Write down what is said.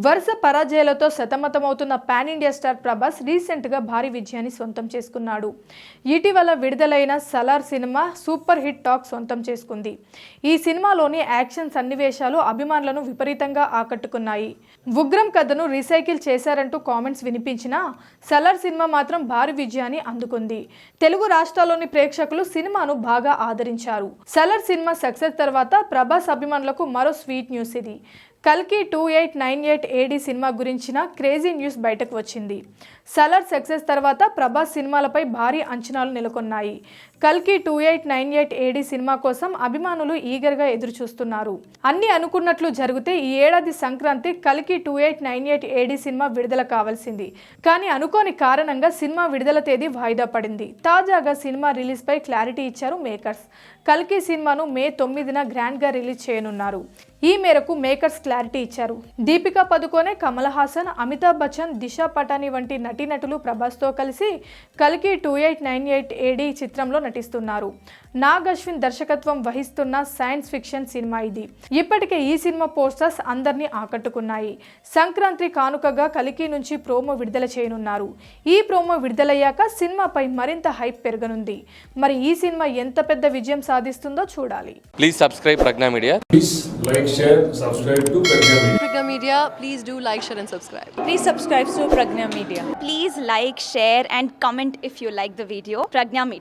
వరుస పరాజయాలతో సతమతమవుతున్న pan India star Prabhas రీసెంట్గా భారీ విజయాన్ని సొంతం చేసుకున్నాడు. ఇటీవల విడుదలైన Salaar cinema super hit talk సొంతం చేసుకుంది. ఈ సినిమాలోని యాక్షన్ సన్నివేశాలు అభిమానులను విపరీతంగా ఆకట్టుకున్నాయి. ఉగ్రం కథను రీసైకిల్ చేశారంటూ కామెంట్స్ వినిపించినా సలార్ సినిమా మాత్రం భారీ విజయాన్ని అందుకుంది. తెలుగు రాష్ట్రాల్లోని ప్రేక్షకులు సినిమాను బాగా ఆదరించారు. సలార్ సినిమా సక్సెస్ తర్వాత ప్రభాస్ అభిమానులకు మరో స్వీట్ న్యూస్ ఇది. కల్కి 2898 AD సినిమా గురించిన క్రేజీ న్యూస్ బయటకు వచ్చింది. సలార్ సక్సెస్ తర్వాత ప్రభాస్ సినిమాలపై భారీ అంచనాలు నెలకొన్నాయి. కల్కి 2898 AD సినిమా కోసం అభిమానులు ఈగర్గా ఎదురు చూస్తున్నారు. అన్ని అనుకున్నట్లు జరిగితే ఈ ఏడాది సంక్రాంతి కల్కి 2898 AD సినిమా విడుదల కావాల్సింది. కానీ అనుకోని కారణంగా సినిమా విడుదల తేదీ వాయిదా పడింది. తాజాగా సినిమా రిలీజ్ పై క్లారిటీ ఇచ్చారు మేకర్స్. కల్కి సినిమాను మే 9న గ్రాండ్ గా రిలీజ్ చేయనున్నారు. ఈ మేరకు మేకర్స్ క్లారిటీ ఇచ్చారు. దీపికా పదుకోనే, కమల్ హాసన్, అమితాబ్ బచ్చన్, దిశా పటాని వంటి నటీనటులు ప్రభాస్తో కలిసి కల్కి 2898 AD చిత్రంలో నటిస్తున్నారు. నాగ్ అశ్విన్ దర్శకత్వం వహిస్తున్న సైన్స్ ఫిక్షన్ సినిమా ఇది. ఇప్పటికే ఈ సినిమా పోస్టర్స్ అందరినీ ఆకట్టుకున్నాయి. సంక్రాంతి కానుకగా కల్కి నుంచి ప్రోమో విడుదల చేయనున్నారు. ఈ ప్రోమో విడుదలయ్యాక సినిమాపై మరింత హైప్ పెరగనుంది. మరి ఈ సినిమా ఎంత పెద్ద విజయం సాధిస్తుందో చూడాలి. Please subscribe Pragna Media. Please like, share, subscribe to Pragna Media. Pragna Media, please do like, share and subscribe. Please subscribe to Pragna Media. Please like, share and comment if you like the video. Pragna Media.